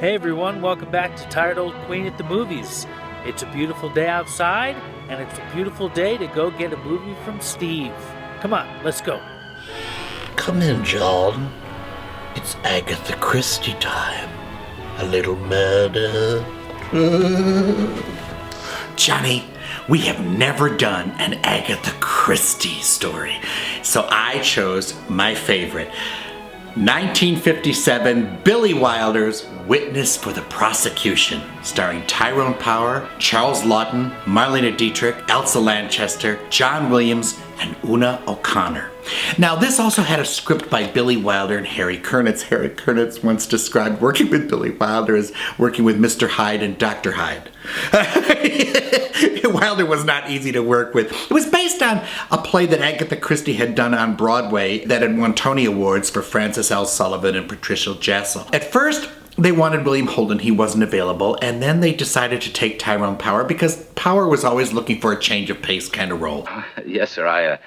Hey everyone, welcome back to Tired Old Queen at the Movies. It's a beautiful day outside, and it's a beautiful day to go get a movie from Steve. Come on, let's go. Come in, John. It's Agatha Christie time. A little murder. Johnny, we have never done an Agatha Christie story, so I chose my favorite. 1957, Billy Wilder's Witness for the Prosecution, starring Tyrone Power, Charles Laughton, Marlene Dietrich, Elsa Lanchester, John Williams, and Una O'Connor. Now, this also had a script by Billy Wilder and Harry Kernitz. Harry Kernitz once described working with Billy Wilder as working with Mr. Hyde and Dr. Hyde. Wilder was not easy to work with. It was based on a play that Agatha Christie had done on Broadway that had won Tony Awards for Frances L. Sullivan and Patricia Jassel. At first, they wanted William Holden. He wasn't available. And then they decided to take Tyrone Power because Power was always looking for a change of pace kind of role. Yes, sir.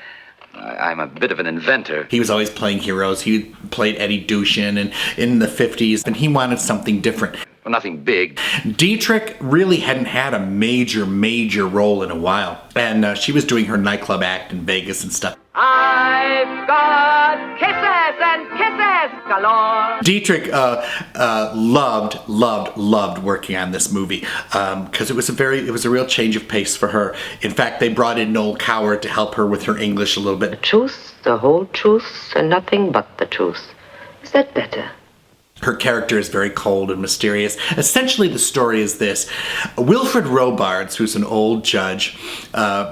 I'm a bit of an inventor. He was always playing heroes. He played Eddie Dushin in the 50s, and he wanted something different. Well, nothing big. Dietrich really hadn't had a major role in a while, and she was doing her nightclub act in Vegas and stuff. I've got kisses and kisses galore. Dietrich loved working on this movie because it was a real change of pace for her. In fact, they brought in Noel Coward to help her with her English a little bit. The truth, the whole truth, and nothing but the truth. Is that better? Her character is very cold and mysterious. Essentially, the story is this. Wilfred Robards, who's an old judge,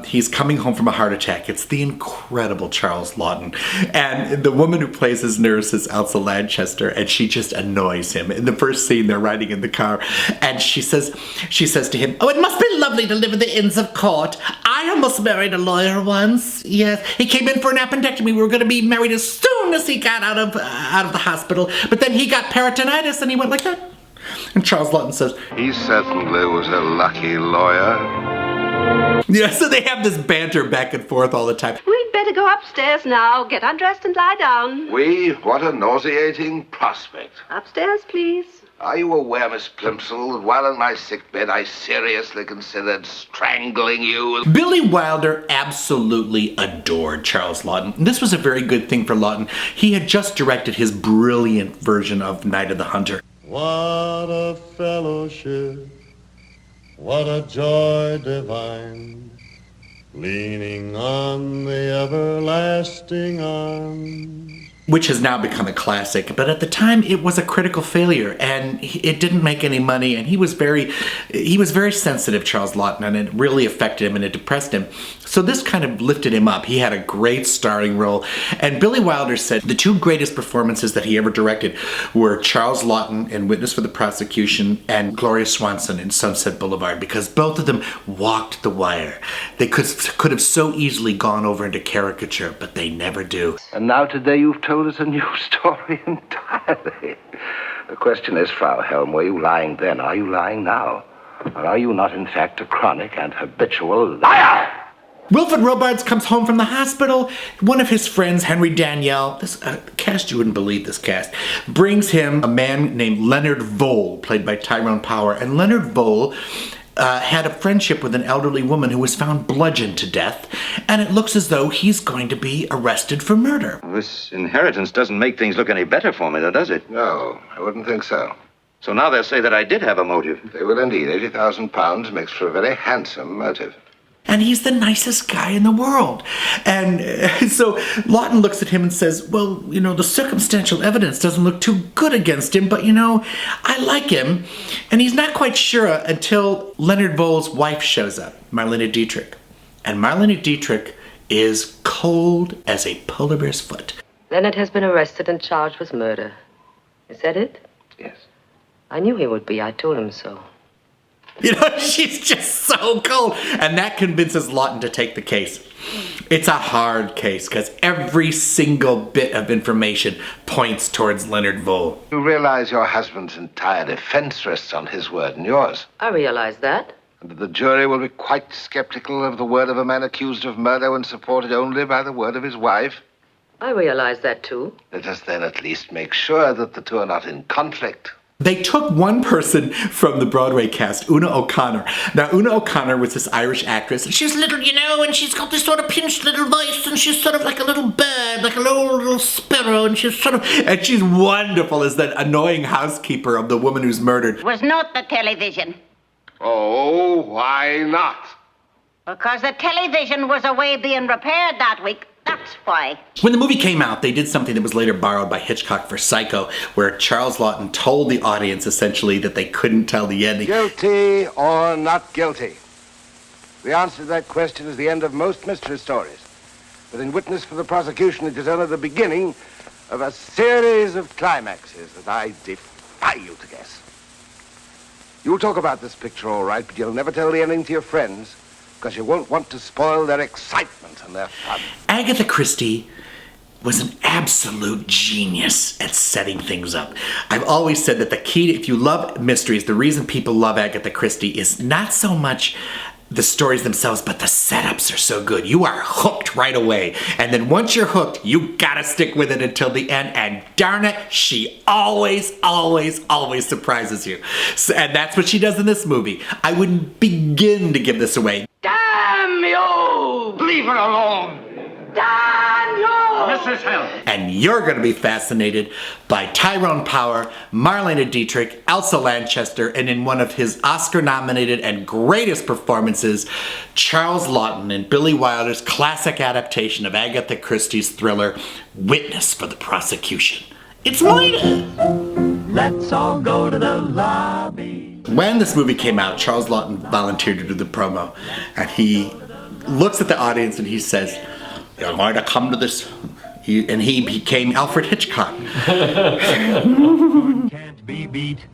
he's coming home from a heart attack. It's the incredible Charles Laughton. And the woman who plays his nurse is Elsa Lanchester, and she just annoys him. In the first scene, they're riding in the car, and she says to him, "Oh, it must be lovely to live in the Inns of Court. I almost married a lawyer once. Yes, he came in for an appendectomy. We were going to be married as soon as he got out of the hospital, but then he got peritonitis and he went like that." And Charles Laughton says, "He certainly was a lucky lawyer." Yeah, so they have this banter back and forth all the time. We'd better go upstairs now. Get undressed and lie down. What a nauseating prospect. Upstairs, please. Are you aware, Miss Plimsoll, that while in my sickbed I seriously considered strangling you? Billy Wilder absolutely adored Charles Laughton. This was a very good thing for Laughton. He had just directed his brilliant version of Night of the Hunter. What a fellowship, what a joy divine, leaning on the everlasting arms. Which has now become a classic, but at the time it was a critical failure, and it didn't make any money, and he was very sensitive, Charles Laughton, and it really affected him and it depressed him. So this kind of lifted him up. He had a great starring role, and Billy Wilder said the two greatest performances that he ever directed were Charles Laughton in Witness for the Prosecution and Gloria Swanson in Sunset Boulevard, because both of them walked the wire. They could have so easily gone over into caricature, but they never do. And now today you've told us a new story entirely. The question is, Frau Helm, were you lying then? Are you lying now? Or are you not, in fact, a chronic and habitual liar? Wilfred Robards comes home from the hospital. One of his friends, Henry Daniell, this cast, you wouldn't believe this cast, brings him a man named Leonard Vole, played by Tyrone Power. And Leonard Vole had a friendship with an elderly woman who was found bludgeoned to death, and it looks as though he's going to be arrested for murder. This inheritance doesn't make things look any better for me, though, does it? No, I wouldn't think so. So now they'll say that I did have a motive. They will indeed. £80,000 makes for a very handsome motive. And he's the nicest guy in the world. And so Laughton looks at him and says, well, the circumstantial evidence doesn't look too good against him, but, I like him. And he's not quite sure until Leonard Vole's wife shows up, Marlene Dietrich. And Marlene Dietrich is cold as a polar bear's foot. Leonard has been arrested and charged with murder. Is that it? Yes. I knew he would be. I told him so. She's just so cold. And that convinces Laughton to take the case. It's a hard case because every single bit of information points towards Leonard Vole. You realize your husband's entire defense rests on his word and yours. I realize that. And that the jury will be quite skeptical of the word of a man accused of murder when supported only by the word of his wife. I realize that too. Let us then at least make sure that the two are not in conflict. They took one person from the Broadway cast, Una O'Connor. Now, Una O'Connor was this Irish actress, and she's little, you know, and she's got this sort of pinched little voice, and she's sort of like a little bird, like a little sparrow, and she's wonderful as that annoying housekeeper of the woman who's murdered. Was not the television. Oh, why not? Because the television was away being repaired that week. That's why. When the movie came out, they did something that was later borrowed by Hitchcock for Psycho, where Charles Laughton told the audience essentially that they couldn't tell the ending. Guilty or not guilty? The answer to that question is the end of most mystery stories. But in Witness for the Prosecution, it is only the beginning of a series of climaxes that I defy you to guess. You'll talk about this picture all right, but you'll never tell the ending to your friends, because you won't want to spoil their excitement and their fun. Agatha Christie was an absolute genius at setting things up. I've always said that the key, if you love mysteries, the reason people love Agatha Christie is not so much the stories themselves, but the setups are so good. You are hooked right away. And then once you're hooked, you gotta stick with it until the end. And darn it, she always, always, always surprises you. So, and that's what she does in this movie. I wouldn't begin to give this away. Damn you! Leave her alone! Damn you! Mrs. Hell! And you're going to be fascinated by Tyrone Power, Marlene Dietrich, Elsa Lanchester, and in one of his Oscar-nominated and greatest performances, Charles Laughton in Billy Wilder's classic adaptation of Agatha Christie's thriller, Witness for the Prosecution. It's mine! Let's all go to the lobby. When this movie came out, Charles Laughton volunteered to do the promo, and he looks at the audience and he says, "You're going to come to this," and he became Alfred Hitchcock. Can't be beat.